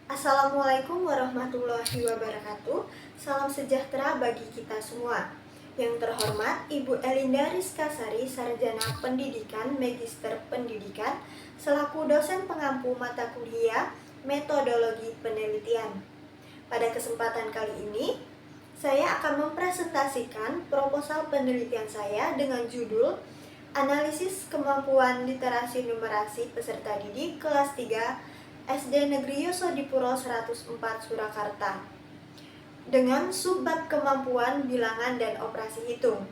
Assalamualaikum warahmatullahi wabarakatuh. Salam sejahtera bagi kita semua. Yang terhormat Ibu Elinda Rizkasari, Sarjana Pendidikan, Magister Pendidikan, selaku dosen pengampu mata kuliah Metodologi Penelitian. Pada kesempatan kali ini, saya akan mempresentasikan proposal penelitian saya dengan judul Analisis Kemampuan Literasi Numerasi Peserta Didik Kelas 3 SD Negeri Yosodipuro 104 Surakarta dengan subbab kemampuan bilangan dan operasi hitung.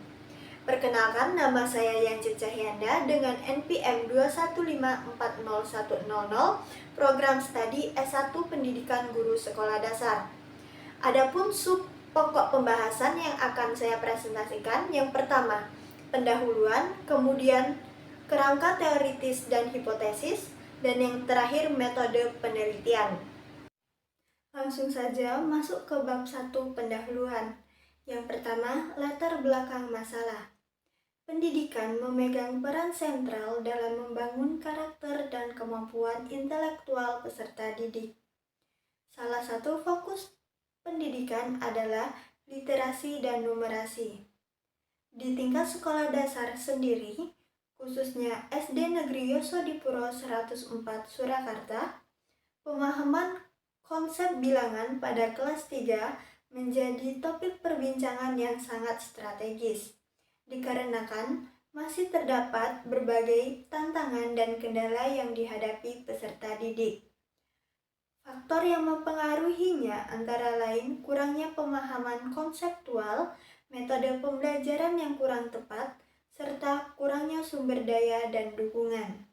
Perkenalkan, nama saya Yance Cahyanda dengan NPM 2154010, program studi S1 Pendidikan Guru Sekolah Dasar. Adapun sub pokok pembahasan yang akan saya presentasikan, yang pertama, pendahuluan, kemudian kerangka teoritis dan hipotesis, dan yang terakhir metode penelitian. Langsung saja masuk ke bab 1 pendahuluan. Yang pertama, latar belakang masalah. Pendidikan memegang peran sentral dalam membangun karakter dan kemampuan intelektual peserta didik. Salah satu fokus pendidikan adalah literasi dan numerasi. Di tingkat sekolah dasar sendiri, khususnya SD Negeri Yosodipuro 104 Surakarta, pemahaman konsep bilangan pada kelas 3 menjadi topik perbincangan yang sangat strategis, dikarenakan masih terdapat berbagai tantangan dan kendala yang dihadapi peserta didik. Faktor yang mempengaruhinya antara lain kurangnya pemahaman konseptual, metode pembelajaran yang kurang tepat, serta kurangnya sumber daya dan dukungan.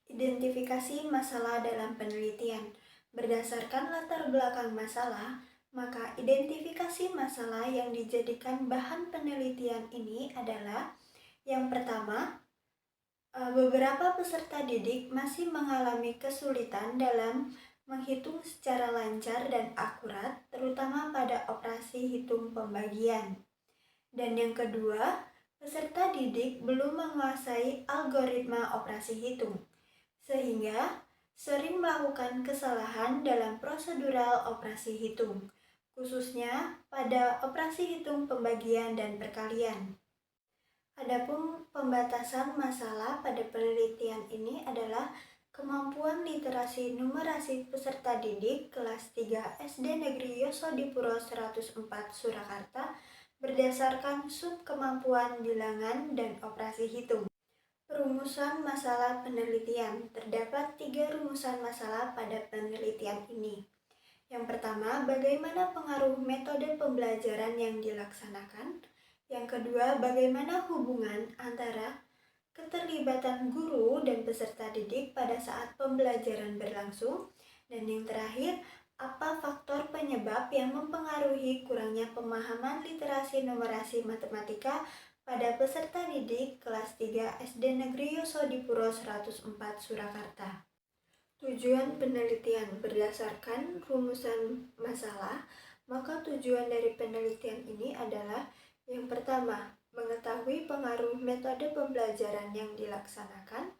Identifikasi masalah dalam penelitian. Berdasarkan latar belakang masalah, maka identifikasi masalah yang dijadikan bahan penelitian ini adalah yang pertama, beberapa peserta didik masih mengalami kesulitan dalam menghitung secara lancar dan akurat, terutama pada operasi hitung pembagian. Dan yang kedua, peserta didik belum menguasai algoritma operasi hitung, sehingga sering melakukan kesalahan dalam prosedural operasi hitung, khususnya pada operasi hitung pembagian dan perkalian. Adapun pembatasan masalah pada penelitian ini adalah kemampuan literasi numerasi peserta didik kelas 3 SD Negeri Yosodipuro 104 Surakarta berdasarkan sub kemampuan bilangan dan operasi hitung. Perumusan masalah penelitian. Terdapat 3 rumusan masalah pada penelitian ini. Yang pertama, bagaimana pengaruh metode pembelajaran yang dilaksanakan. Yang kedua, bagaimana hubungan antara keterlibatan guru dan peserta didik pada saat pembelajaran berlangsung. Dan yang terakhir, apa faktor penyebab yang mempengaruhi kurangnya pemahaman literasi numerasi matematika pada peserta didik kelas 3 SD Negeri Yosodipuro 104 Surakarta. Tujuan penelitian. Berdasarkan rumusan masalah, maka tujuan dari penelitian ini adalah yang pertama, mengetahui pengaruh metode pembelajaran yang dilaksanakan.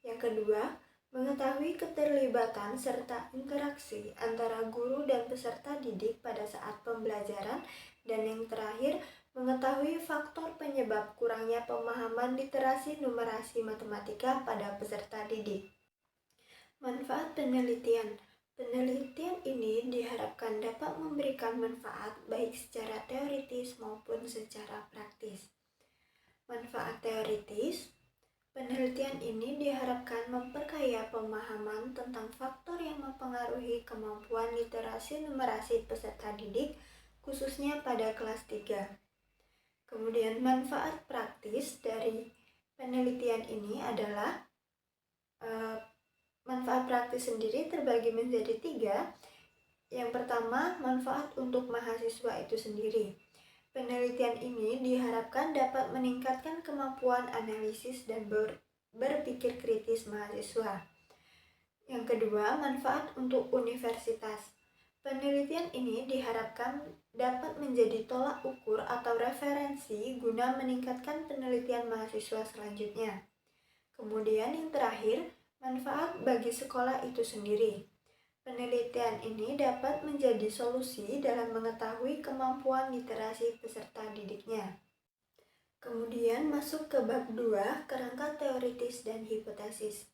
Yang kedua, mengetahui keterlibatan serta interaksi antara guru dan peserta didik pada saat pembelajaran. Dan yang terakhir, mengetahui faktor penyebab kurangnya pemahaman literasi numerasi matematika pada peserta didik. Manfaat penelitian. Penelitian ini diharapkan dapat memberikan manfaat baik secara teoritis maupun secara praktis. Manfaat teoritis. Penelitian ini diharapkan memperkaya pemahaman tentang faktor yang mempengaruhi kemampuan literasi numerasi peserta didik, khususnya pada kelas 3. Kemudian manfaat praktis dari penelitian ini adalah manfaat praktis sendiri terbagi menjadi 3. Yang pertama, manfaat untuk mahasiswa itu sendiri. Penelitian ini diharapkan dapat meningkatkan kemampuan analisis dan berpikir kritis mahasiswa. Yang kedua, manfaat untuk universitas. Penelitian ini diharapkan dapat menjadi tolak ukur atau referensi guna meningkatkan penelitian mahasiswa selanjutnya. Kemudian yang terakhir, manfaat bagi sekolah itu sendiri. Penelitian ini dapat menjadi solusi dalam mengetahui kemampuan literasi peserta didiknya. Kemudian masuk ke bab 2, kerangka teoritis dan hipotesis.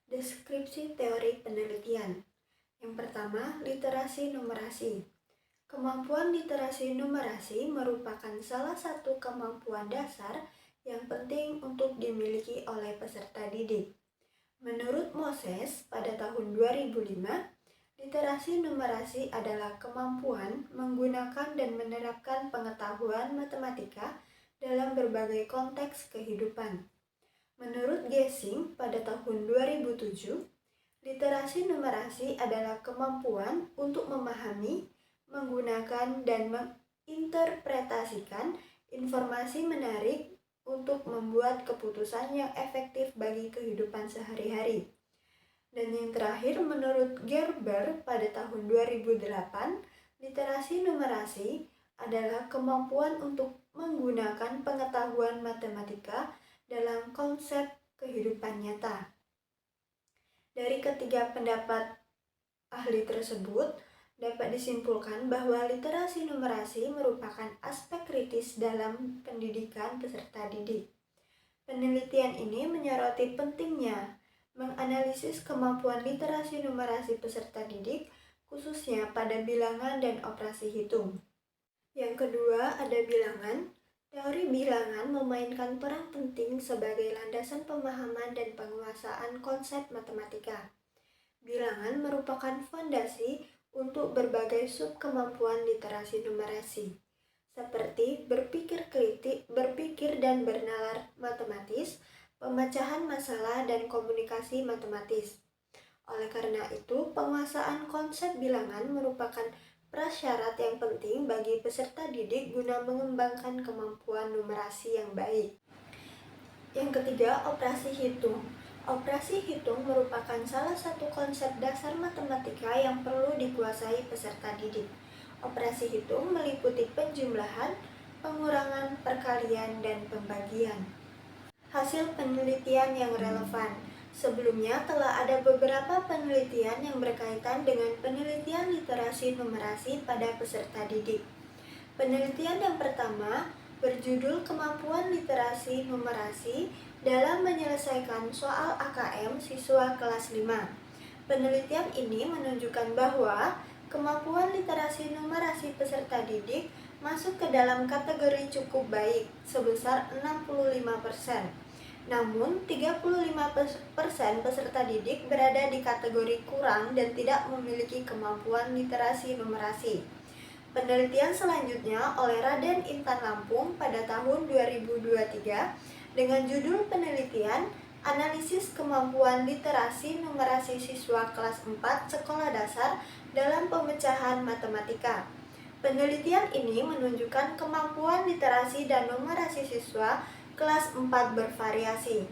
Deskripsi teori penelitian. Yang pertama, literasi numerasi. Kemampuan literasi numerasi merupakan salah satu kemampuan dasar yang penting untuk dimiliki oleh peserta didik. Menurut Moses pada tahun 2005, literasi numerasi adalah kemampuan menggunakan dan menerapkan pengetahuan matematika dalam berbagai konteks kehidupan. Menurut Gessing pada tahun 2007, literasi numerasi adalah kemampuan untuk memahami, menggunakan, dan menginterpretasikan informasi menarik untuk membuat keputusan yang efektif bagi kehidupan sehari-hari. Dan yang terakhir, menurut Gerber pada tahun 2008, literasi numerasi adalah kemampuan untuk menggunakan pengetahuan matematika dalam konsep kehidupan nyata. Dari ketiga pendapat ahli tersebut, dapat disimpulkan bahwa literasi numerasi merupakan aspek kritis dalam pendidikan peserta didik. Penelitian ini menyoroti pentingnya menganalisis kemampuan literasi numerasi peserta didik, khususnya pada bilangan dan operasi hitung. Yang kedua, ada bilangan. Teori bilangan memainkan peran penting sebagai landasan pemahaman dan penguasaan konsep matematika. Bilangan merupakan fondasi untuk berbagai sub-kemampuan literasi numerasi, seperti berpikir kritik, berpikir dan bernalar matematis, pemecahan masalah, dan komunikasi matematis. Oleh karena itu, penguasaan konsep bilangan merupakan prasyarat yang penting bagi peserta didik guna mengembangkan kemampuan numerasi yang baik. Yang ketiga, operasi hitung. Operasi hitung merupakan salah satu konsep dasar matematika yang perlu dikuasai peserta didik. Operasi hitung meliputi penjumlahan, pengurangan, perkalian, dan pembagian. Hasil penelitian yang relevan. Sebelumnya telah ada beberapa penelitian yang berkaitan dengan penelitian literasi numerasi pada peserta didik. Penelitian yang pertama berjudul Kemampuan Literasi Numerasi dalam Menyelesaikan Soal AKM Siswa Kelas 5. Penelitian ini menunjukkan bahwa kemampuan literasi numerasi peserta didik masuk ke dalam kategori cukup baik sebesar 65%. Namun, 35% peserta didik berada di kategori kurang dan tidak memiliki kemampuan literasi numerasi. Penelitian selanjutnya oleh Raden Intan Lampung pada tahun 2023 dengan judul penelitian Analisis Kemampuan Literasi Numerasi Siswa Kelas 4 Sekolah Dasar dalam Pemecahan Matematika. Penelitian ini menunjukkan kemampuan literasi dan numerasi siswa kelas 4 bervariasi.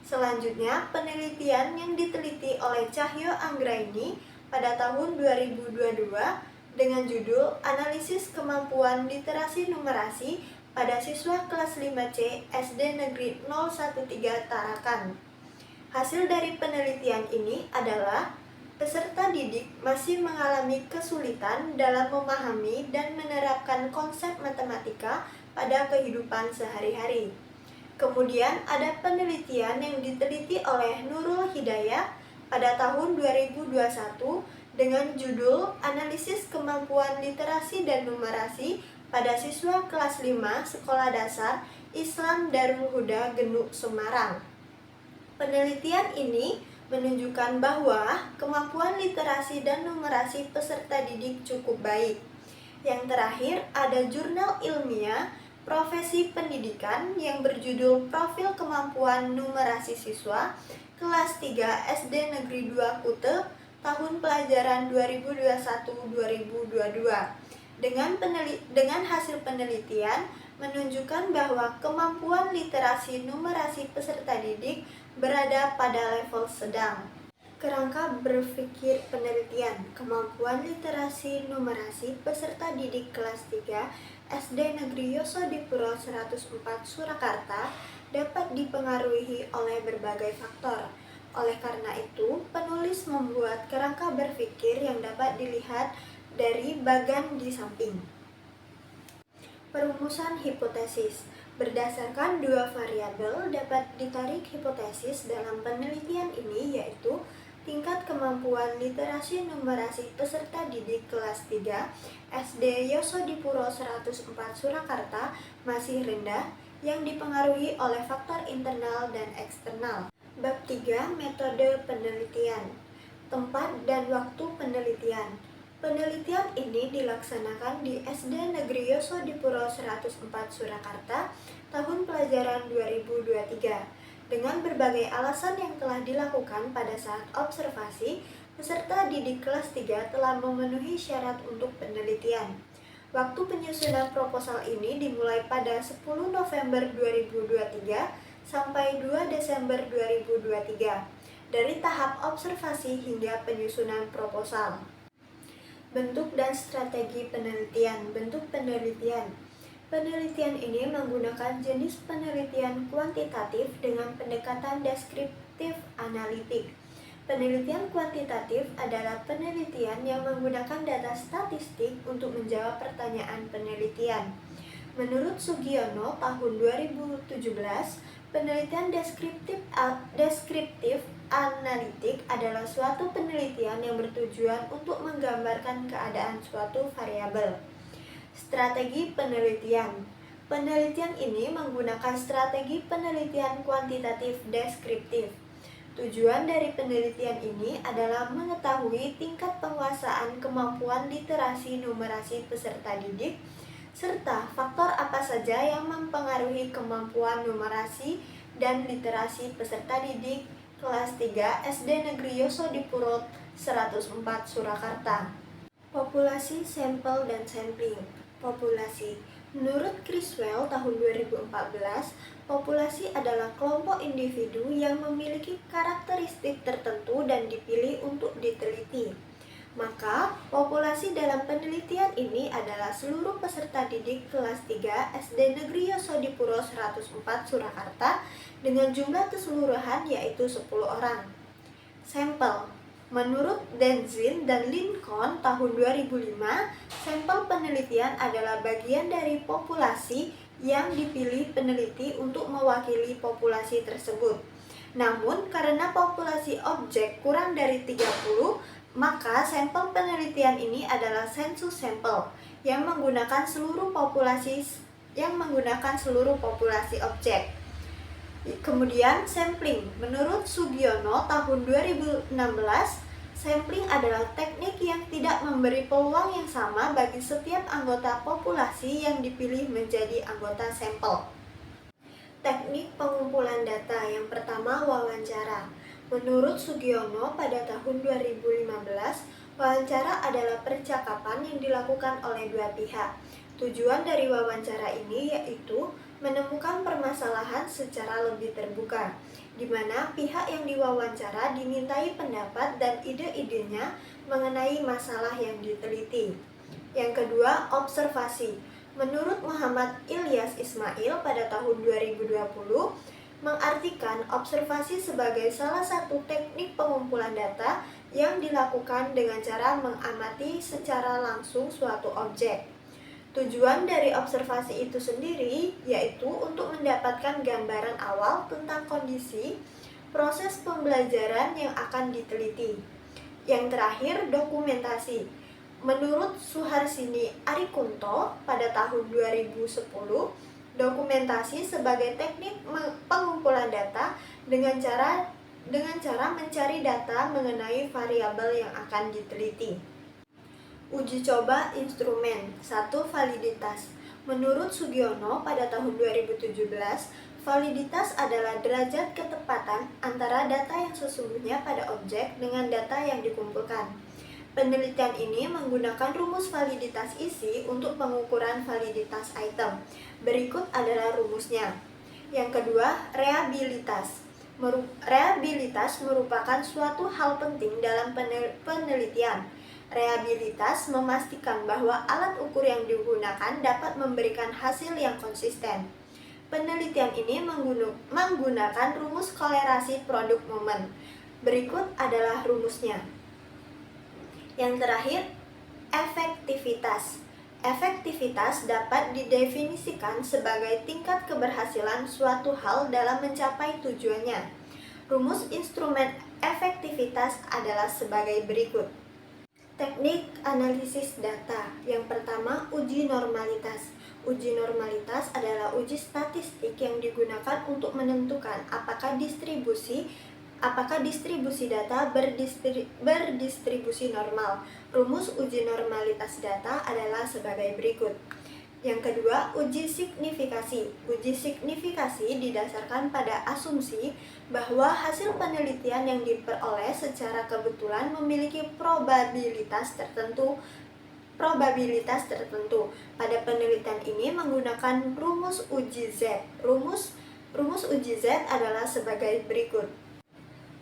Selanjutnya, penelitian yang diteliti oleh Cahyo Anggraini pada tahun 2022 dengan judul Analisis Kemampuan Literasi Numerasi pada Siswa Kelas 5C SD Negeri 013 Tarakan. Hasil dari penelitian ini adalah peserta didik masih mengalami kesulitan dalam memahami dan menerapkan konsep matematika pada kehidupan sehari-hari. Kemudian ada penelitian yang diteliti oleh Nurul Hidayah pada tahun 2021 dengan judul Analisis Kemampuan Literasi dan Numerasi pada Siswa Kelas 5 Sekolah Dasar Islam Darul Huda Genuk Semarang. Penelitian ini menunjukkan bahwa kemampuan literasi dan numerasi peserta didik cukup baik. Yang terakhir ada jurnal ilmiah Profesi Pendidikan yang berjudul Profil Kemampuan Numerasi Siswa Kelas 3 SD Negeri 2 Kute tahun pelajaran 2021-2022. Dengan hasil penelitian menunjukkan bahwa kemampuan literasi numerasi peserta didik berada pada level sedang. Kerangka berpikir penelitian, kemampuan literasi numerasi peserta didik kelas 3 SD Negeri Yosodipuro 104 Surakarta dapat dipengaruhi oleh berbagai faktor. Oleh karena itu, penulis membuat kerangka berpikir yang dapat dilihat dari bagan di samping. Perumusan hipotesis. Berdasarkan dua variabel dapat ditarik hipotesis dalam penelitian ini, yaitu tingkat kemampuan literasi numerasi peserta didik kelas 3 SD Yosodipuro 104 Surakarta masih rendah yang dipengaruhi oleh faktor internal dan eksternal. Bab 3. Metode penelitian. Tempat dan waktu penelitian. Penelitian ini dilaksanakan di SD Negeri Yosodipuro 104 Surakarta tahun pelajaran 2023. Dengan berbagai alasan yang telah dilakukan pada saat observasi, peserta didik kelas 3 telah memenuhi syarat untuk penelitian. Waktu penyusunan proposal ini dimulai pada 10 November 2023 sampai 2 Desember 2023, dari tahap observasi hingga penyusunan proposal. Bentuk dan strategi penelitian. Bentuk penelitian. Penelitian ini menggunakan jenis penelitian kuantitatif dengan pendekatan deskriptif analitik. Penelitian kuantitatif adalah penelitian yang menggunakan data statistik untuk menjawab pertanyaan penelitian. Menurut Sugiono tahun 2017, penelitian deskriptif analitik adalah suatu penelitian yang bertujuan untuk menggambarkan keadaan suatu variabel. Strategi penelitian. Penelitian ini menggunakan strategi penelitian kuantitatif deskriptif. Tujuan dari penelitian ini adalah mengetahui tingkat penguasaan kemampuan literasi numerasi peserta didik, serta faktor apa saja yang mempengaruhi kemampuan numerasi dan literasi peserta didik kelas 3 SD Negeri Yosodipuro 104 Surakarta. Populasi, sampel, dan sampling. Populasi. Menurut Criswell tahun 2014, populasi adalah kelompok individu yang memiliki karakteristik tertentu dan dipilih untuk diteliti. Maka, populasi dalam penelitian ini adalah seluruh peserta didik kelas 3 SD Negeri Yosodipuro 104 Surakarta dengan jumlah keseluruhan yaitu 10 orang. Sampel. Menurut Denzin dan Lincoln tahun 2005, sampel penelitian adalah bagian dari populasi yang dipilih peneliti untuk mewakili populasi tersebut. Namun, karena populasi objek kurang dari 30, maka sampel penelitian ini adalah sensus sampel yang menggunakan seluruh populasi objek. Kemudian sampling. Menurut Sugiono tahun 2016, sampling adalah teknik yang tidak memberi peluang yang sama bagi setiap anggota populasi yang dipilih menjadi anggota sampel. Teknik pengumpulan data. Yang pertama, wawancara. Menurut Sugiono pada tahun 2015, wawancara adalah percakapan yang dilakukan oleh dua pihak. Tujuan dari wawancara ini yaitu menemukan permasalahan secara lebih terbuka, di mana pihak yang diwawancara dimintai pendapat dan ide-idenya mengenai masalah yang diteliti. Yang kedua, observasi. Menurut Muhammad Ilyas Ismail pada tahun 2020, mengartikan observasi sebagai salah satu teknik pengumpulan data yang dilakukan dengan cara mengamati secara langsung suatu objek. Tujuan dari observasi itu sendiri yaitu untuk mendapatkan gambaran awal tentang kondisi proses pembelajaran yang akan diteliti. Yang terakhir, dokumentasi. Menurut Suharsini Arikunto pada tahun 2010, dokumentasi sebagai teknik pengumpulan data dengan cara mencari data mengenai variabel yang akan diteliti. Uji coba instrumen. 1. Validitas. Menurut Sugiono pada tahun 2017, validitas adalah derajat ketepatan antara data yang sesungguhnya pada objek dengan data yang dikumpulkan. Penelitian ini menggunakan rumus validitas isi untuk pengukuran validitas item. Berikut adalah rumusnya. Yang kedua, reliabilitas. Reliabilitas merupakan suatu hal penting dalam penelitian. Reliabilitas memastikan bahwa alat ukur yang digunakan dapat memberikan hasil yang konsisten. Penelitian ini menggunakan rumus kolerasi produk momen. Berikut adalah rumusnya. Yang terakhir, efektivitas. Efektivitas dapat didefinisikan sebagai tingkat keberhasilan suatu hal dalam mencapai tujuannya. Rumus instrumen efektivitas adalah sebagai berikut. Teknik analisis data. Yang pertama, uji normalitas. Uji normalitas adalah uji statistik yang digunakan untuk menentukan apakah distribusi data berdistribusi normal. Rumus uji normalitas data adalah sebagai berikut. Yang kedua, uji signifikasi. Uji signifikasi didasarkan pada asumsi bahwa hasil penelitian yang diperoleh secara kebetulan memiliki probabilitas tertentu. Pada penelitian ini menggunakan rumus uji Z. Rumus uji Z adalah sebagai berikut.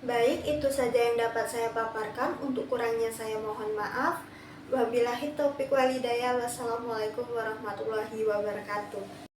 Baik, itu saja yang dapat saya paparkan. Untuk kurangnya saya mohon maaf. Wabillahi taufiq walhidayah. Wassalamualaikum warahmatullahi wabarakatuh.